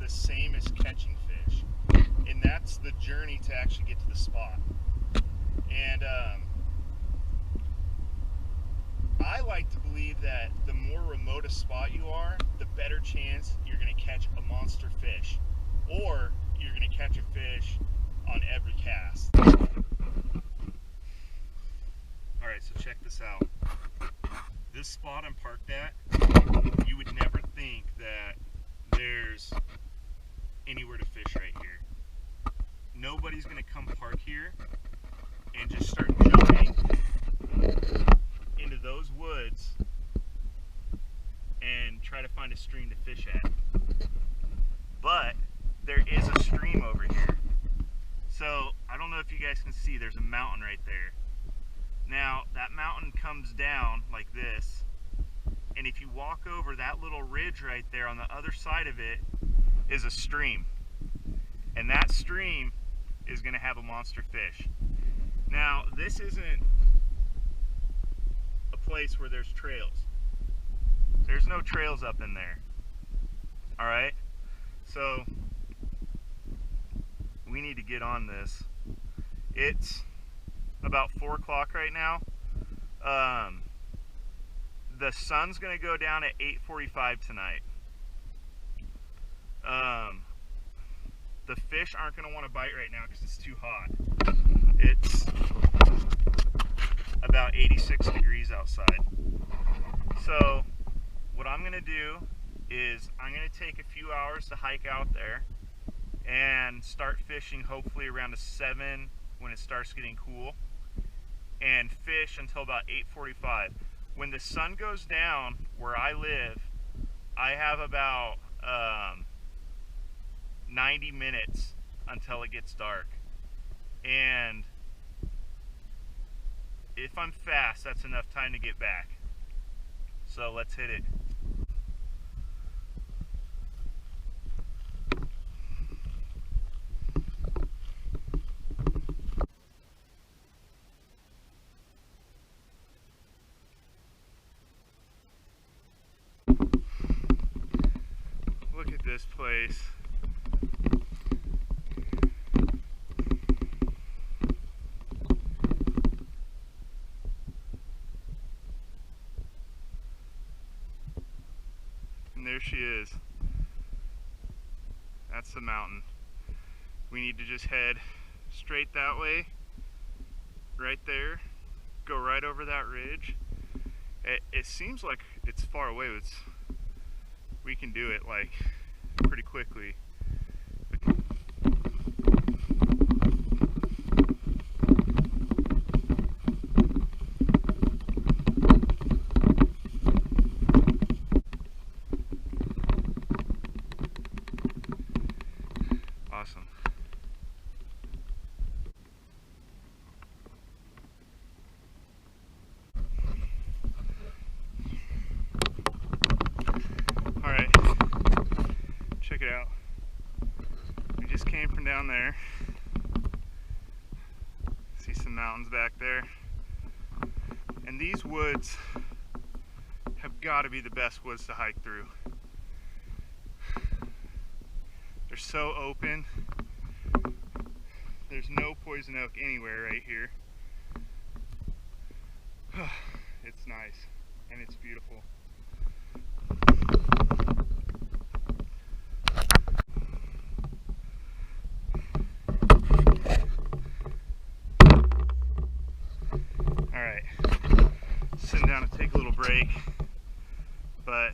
the same as catching fish, and that's the journey to actually get to the spot. And I like to believe that the more remote a spot you are, the better chance you're going to catch a monster fish, or you're going to catch a fish on every cast. Alright, so check this out. This spot I'm parked at, you would never think that there's anywhere to fish right here. Nobody's going to come park here and just start jumping into those woods and try to find a stream to fish at. But there is a stream over here. So I don't know if you guys can see, there's a mountain right there. Now that mountain comes down like this, and if you walk over that little ridge right there, on the other side of it is a stream, and that stream is going to have a monster fish. Now this isn't a place where there's trails. There's no trails up in there. Alright, so we need to get on this. It's about 4 o'clock right now. The sun's gonna go down at 8:45 tonight. The fish aren't gonna want to bite right now because it's too hot. It's about 86 degrees outside. So what I'm gonna do is I'm gonna take a few hours to hike out there and start fishing hopefully around 7 when it starts getting cool, and fish until about 8:45. When the sun goes down where I live, I have about 90 minutes until it gets dark, and if I'm fast, that's enough time to get back. So let's hit it. Look at this place. And there she is. That's the mountain. We need to just head straight that way, right there, go right over that ridge. It seems like it's far away, but we can do it like pretty quickly. Awesome. Alright, check it out. We just came from down there. See some mountains back there. And these woods have got to be the best woods to hike through. They're so open. There's no poison oak anywhere right here. It's nice and it's beautiful. Alright, sitting down to take a little break, but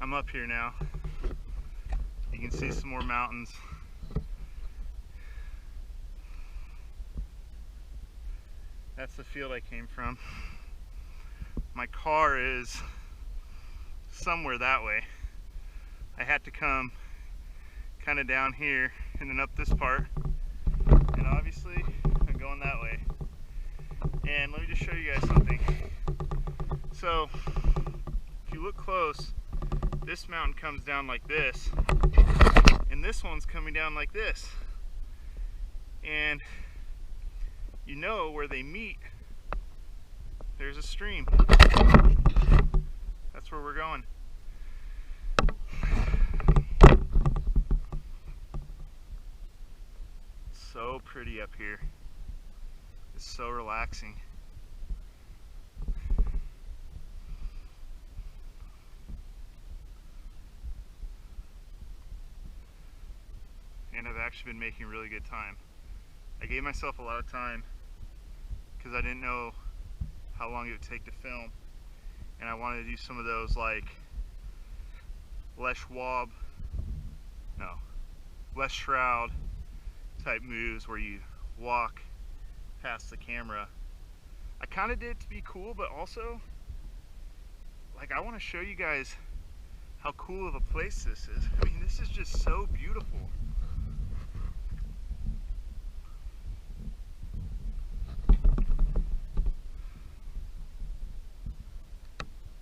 I'm up here now. You can see some more mountains. That's the field I came from. My car is somewhere that way. I had to come kind of down here and then up this part, and obviously I'm going that way. And let me just show you guys something. So if you look close, this mountain comes down like this, and this one's coming down like this. And you know where they meet, there's a stream. That's where we're going. so pretty up here. It's so relaxing. And I've actually been making really good time. I gave myself a lot of time because I didn't know how long it would take to film, and I wanted to do some of those like less shroud type moves where you walk past the camera. I kind of did it to be cool, but also like I want to show you guys how cool of a place this is. I mean, this is just so beautiful.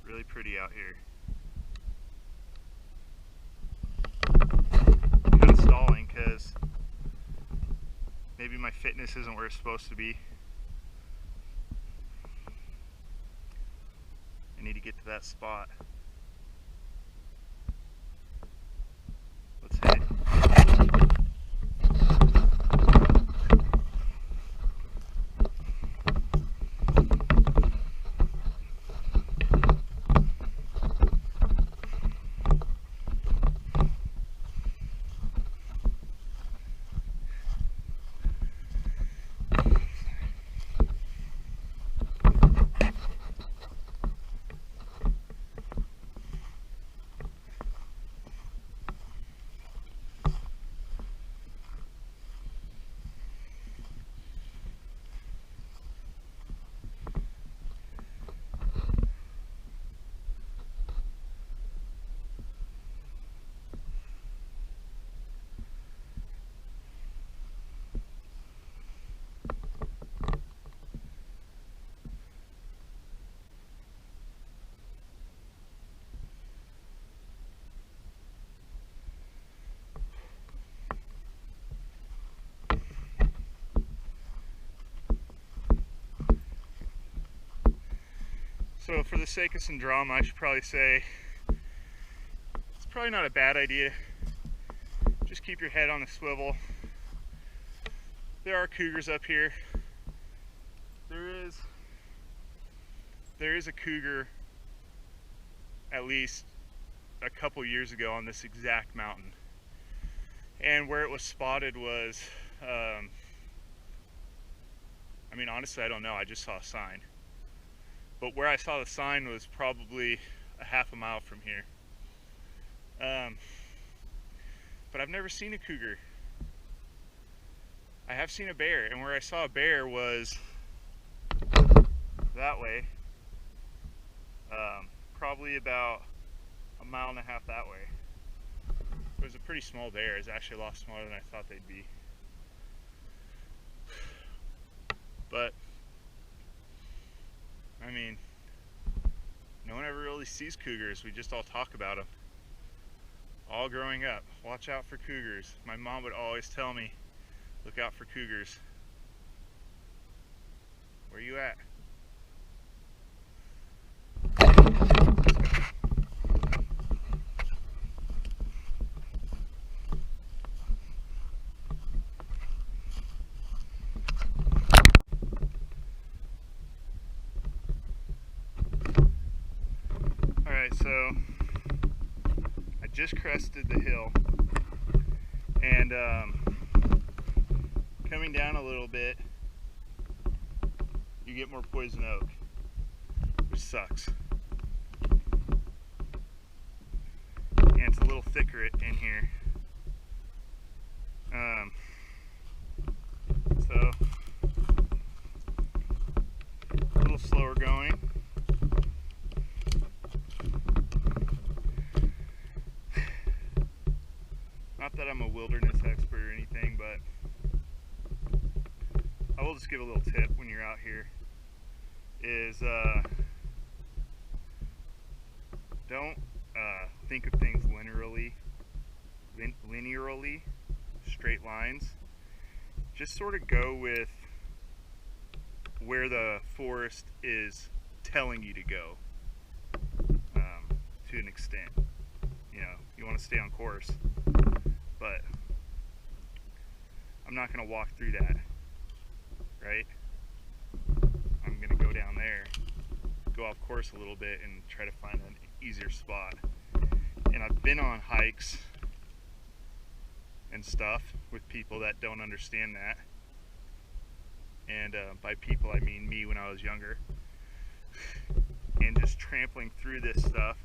Really pretty out here. Kind of stalling because maybe my fitness isn't where it's supposed to be. I need to get to that spot. Let's hit it. So for the sake of some drama, I should probably say it's probably not a bad idea. Just keep your head on a swivel. There are cougars up here. There is a cougar at least a couple years ago on this exact mountain. And where it was spotted was, I mean, honestly, I don't know. I just saw a sign. But where I saw the sign was probably a half a mile from here. But I've never seen a cougar. I have seen a bear, and where I saw a bear was that way. Probably about a mile and a half that way. It was a pretty small bear. It's actually a lot smaller than I thought they'd be. But I mean, no one ever really sees cougars. We just all talk about them. All growing up, watch out for cougars. My mom would always tell me, look out for cougars. Where you at? Alright, so I just crested the hill, and coming down a little bit, you get more poison oak, which sucks. And it's a little thicker in here. So a little slower going. Not that I'm a wilderness expert or anything, but I will just give a little tip when you're out here is don't think of things linearly, straight lines. Just sort of go with where the forest is telling you to go, to an extent. You know, you want to stay on course, but I'm not gonna walk through that, right? I'm gonna go down there, go off course a little bit and try to find an easier spot. And I've been on hikes and stuff with people that don't understand that. And by people I mean me when I was younger. And just trampling through this stuff,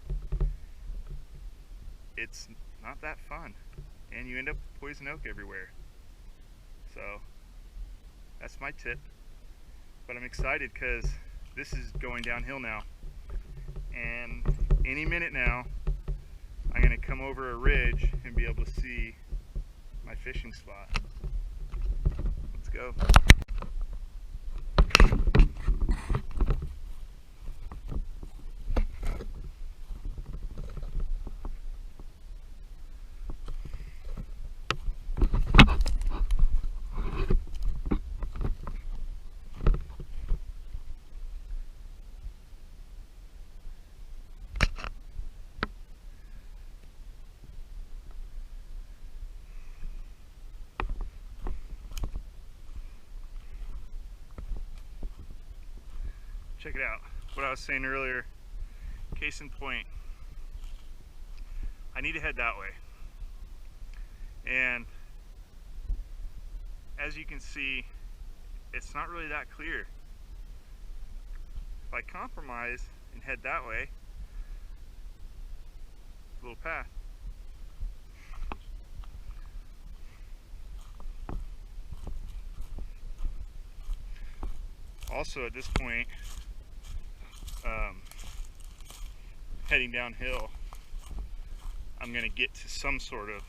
it's not that fun. And you end up with poison oak everywhere. So that's my tip. But I'm excited because this is going downhill now. And any minute now, I'm gonna come over a ridge and be able to see my fishing spot. Let's go. Check it out. What I was saying earlier, case in point, I need to head that way. And as you can see, it's not really that clear. If I compromise and head that way, little path. Also at this point, heading downhill, I'm going to get to some sort of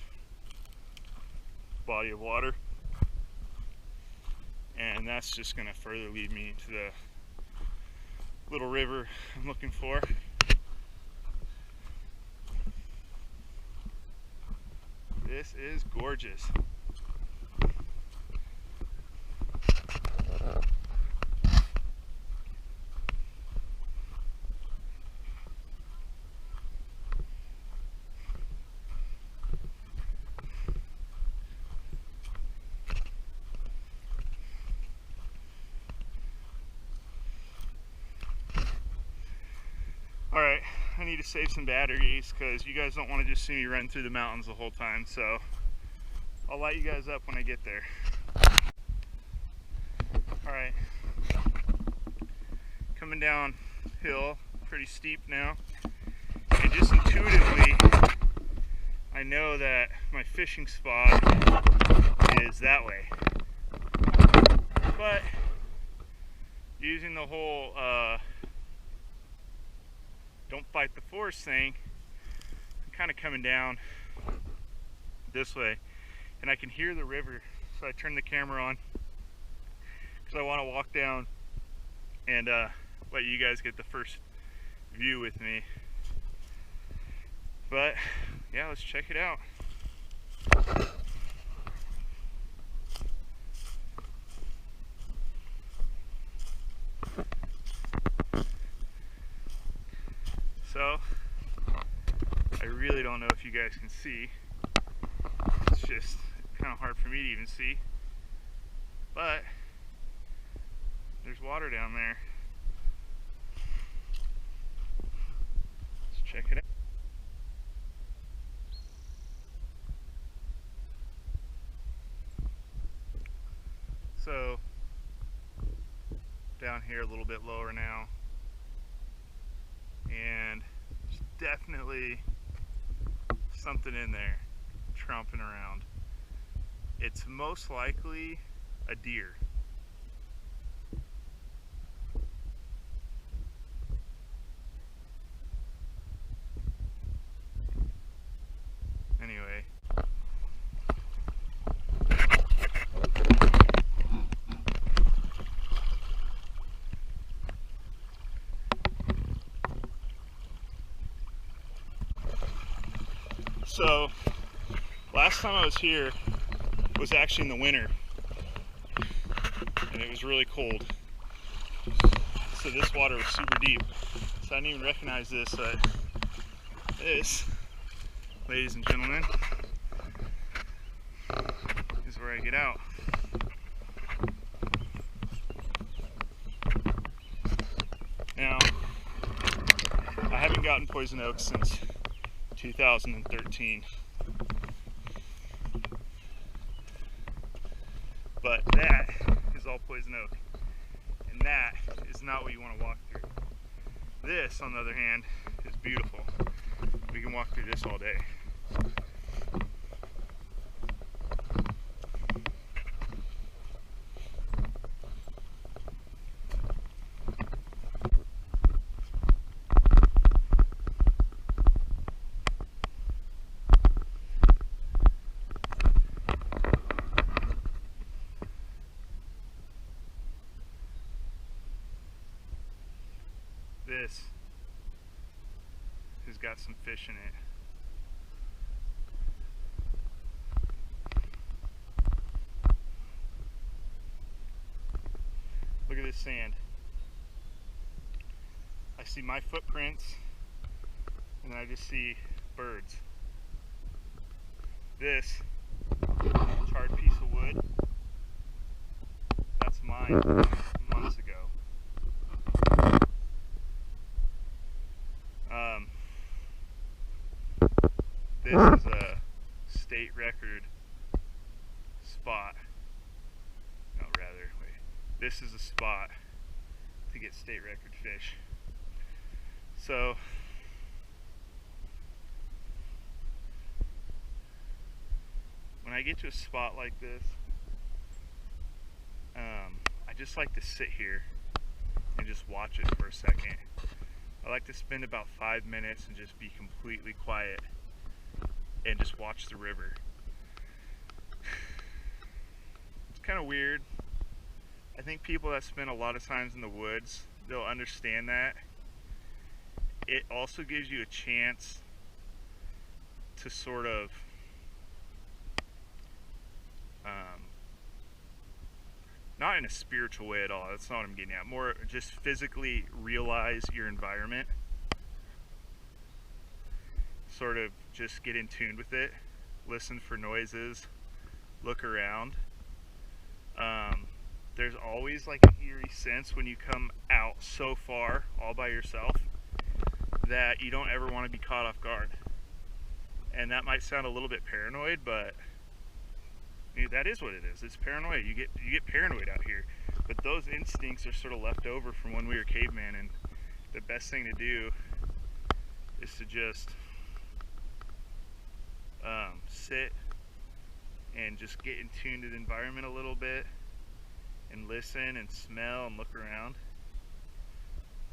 body of water, and that's just going to further lead me to the little river I'm looking for. This is gorgeous. Alright, I need to save some batteries because you guys don't want to just see me run through the mountains the whole time, so I'll light you guys up when I get there. Alright, coming down hill, pretty steep now, and just intuitively I know that my fishing spot is that way, but using the whole don't fight the force thing, I'm kind of coming down this way and I can hear the river, so I turn the camera on because I want to walk down and let you guys get the first view with me. But yeah, let's check it out. So, I really don't know if you guys can see. It's just kind of hard for me to even see. But, there's water down there. Let's check it out. So, down here a little bit lower now. And there's definitely something in there tromping around. It's most likely a deer. Anyway, so last time I was here was actually in the winter, and it was really cold. So this water was super deep. So I didn't even recognize this. This, ladies and gentlemen, is is where I get out. Now, I haven't gotten poison oak since 2013. But that is all poison oak. And that is not what you want to walk through. This, on the other hand, is beautiful. We can walk through this all day. This has got some fish in it. Look at this sand. I see my footprints, and I just see birds. This charred piece of wood, that's mine months ago. This is a state record spot. No, rather, wait. This is a spot to get state record fish. So, when I get to a spot like this, I just like to sit here and just watch it for a second. I like to spend about 5 minutes and just be completely quiet and just watch the river. It's kind of weird. I think people that spend a lot of times in the woods, they'll understand that. It also gives you a chance to sort of not in a spiritual way at all, that's not what I'm getting at, more just physically realize your environment, sort of just get in tune with it, listen for noises, look around. There's always like an eerie sense when you come out so far all by yourself that you don't ever want to be caught off guard. And that might sound a little bit paranoid, but that is what it is. It's paranoia. You get paranoid out here. But those instincts are sort of left over from when we were cavemen, and the best thing to do is to just sit and just get in tune to the environment a little bit and listen and smell and look around.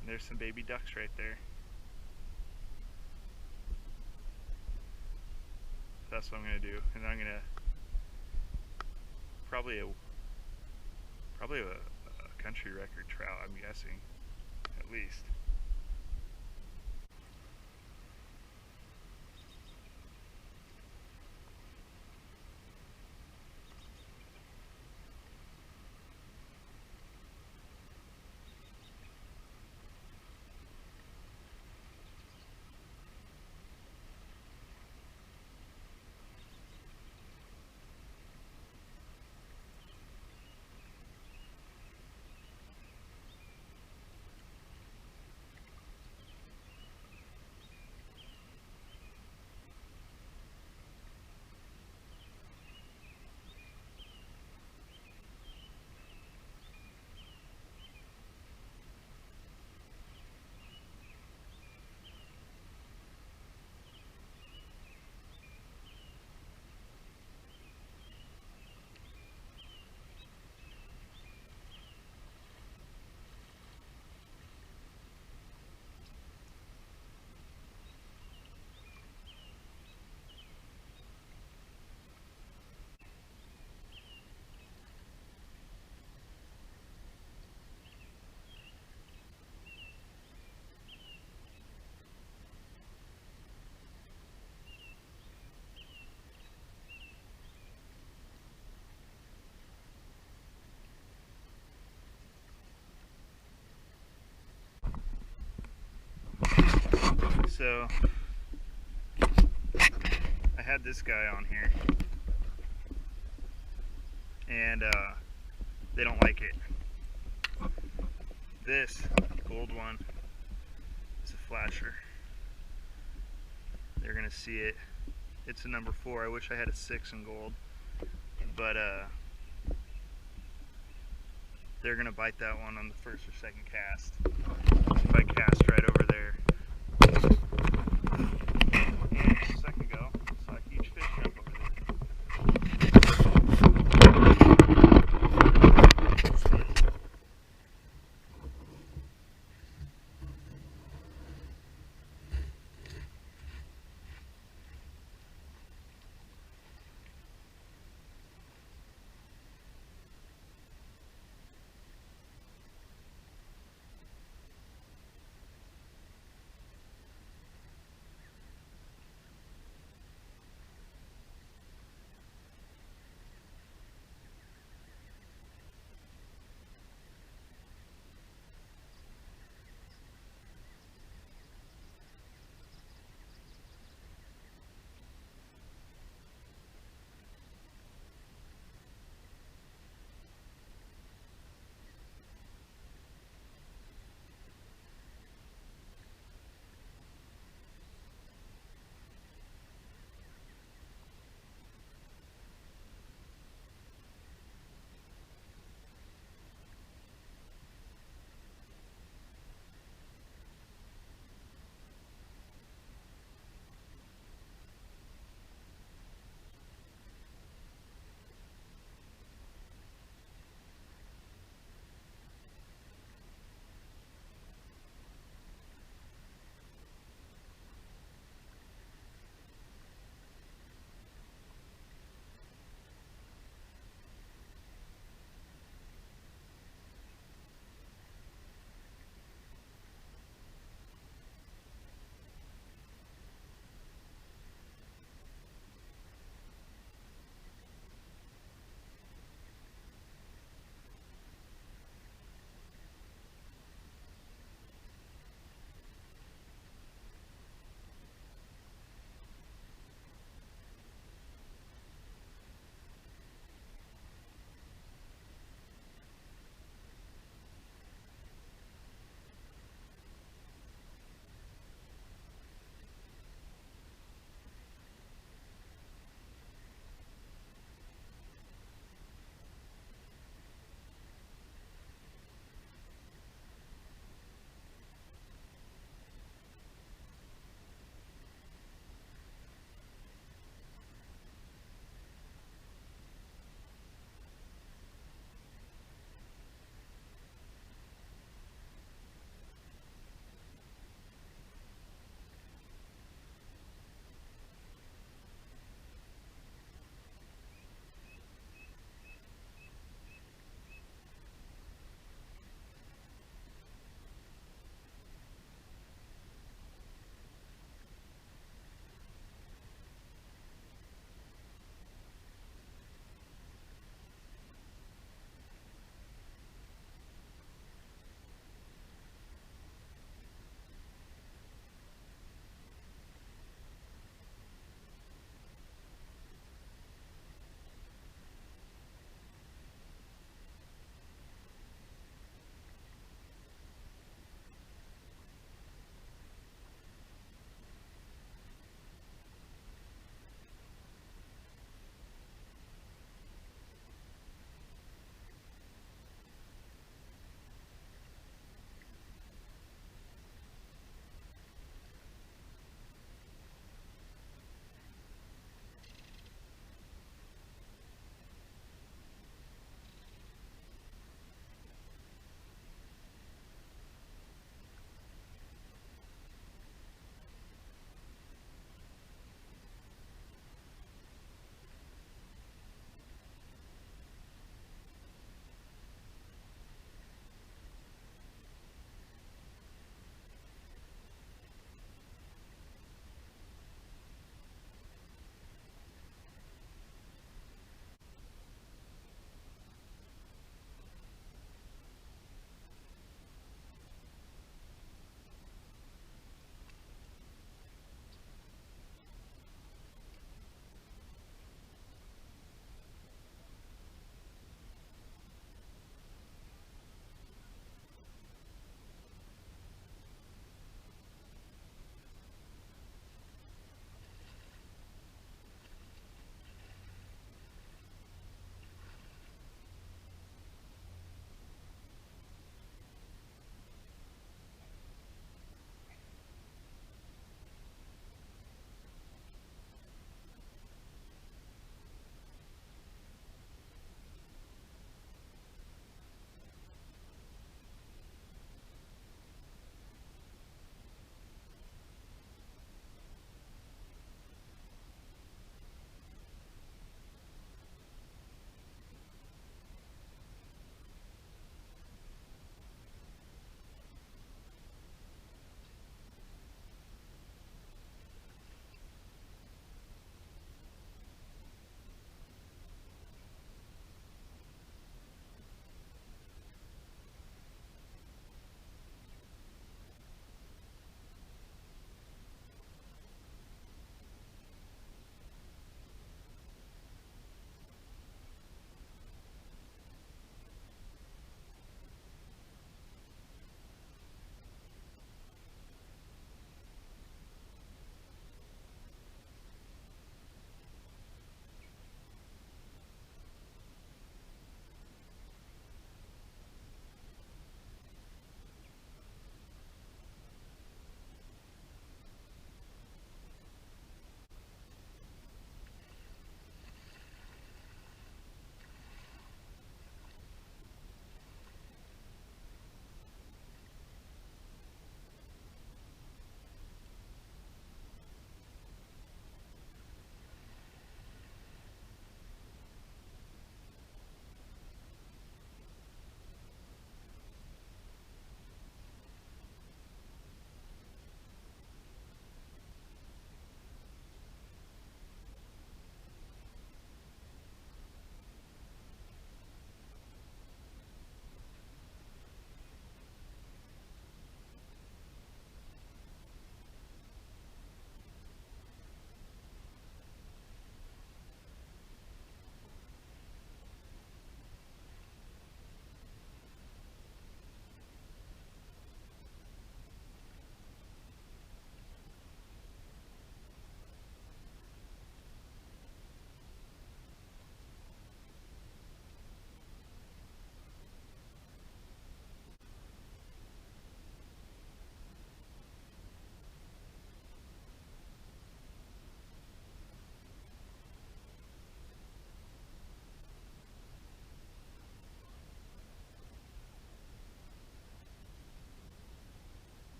And there's some baby ducks right there. That's what I'm gonna do, and I'm gonna probably a country record trout, I'm guessing, at least. So I had this guy on here, and they don't like it. This gold one is a flasher. They're gonna see it. It's a number 4. I wish I had a 6 in gold, but they're gonna bite that one on the first or second cast. If I cast right over there. And just a second ago, saw a huge fish jump over there.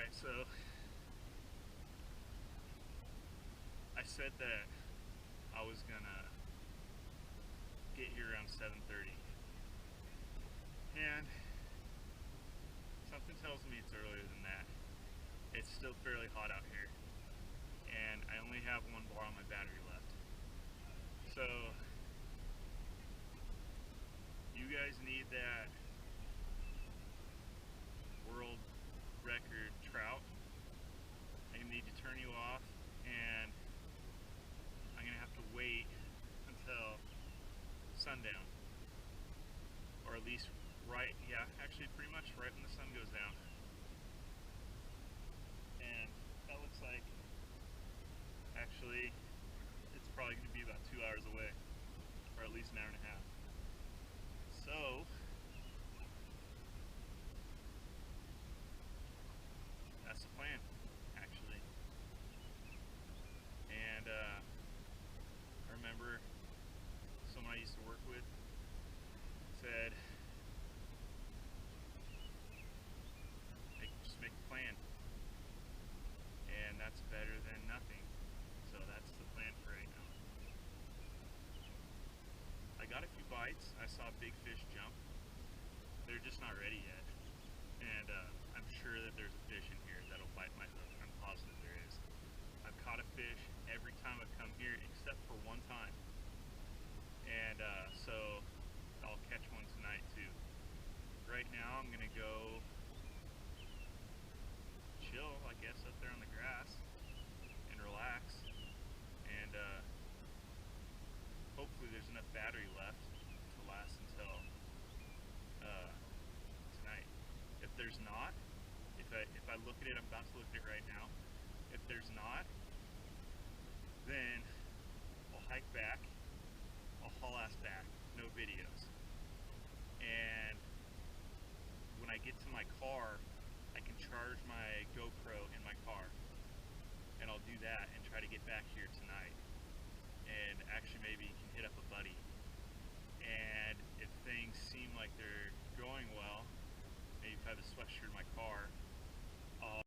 Alright, so I said that I was gonna get here around 7:30, and something tells me it's earlier than that. It's still fairly hot out here, and I only have one bar on my battery left. So you guys need that world record trout. I need to turn you off, and I'm gonna have to wait until sundown, or at least actually pretty much right when the sun goes down. And that looks like, actually, it's probably going to be about 2 hours away, or at least an hour and a half. So that's the plan, actually. And I remember someone I used to work with said, just make a plan, and that's better than nothing. So that's the plan for right now. I got a few bites. I saw big fish jump. They're just not ready yet, and I'm sure that there's a fish in here that'll bite my hook. I'm positive there is. I've caught a fish every time I've come here except for one time, and so I'll catch one tonight too. Right now I'm gonna go chill, I guess, up there on the grass and relax, and hopefully there's enough battery left to last until tonight. If there's not, if I look at it, I'm about to look at it right now. If there's not, then I'll hike back. I'll haul ass back, no videos. And when I get to my car, I can charge my GoPro in my car, and I'll do that and try to get back here tonight. And actually maybe can hit up a buddy. And if things seem like they're going well, maybe if I have a sweatshirt in my car,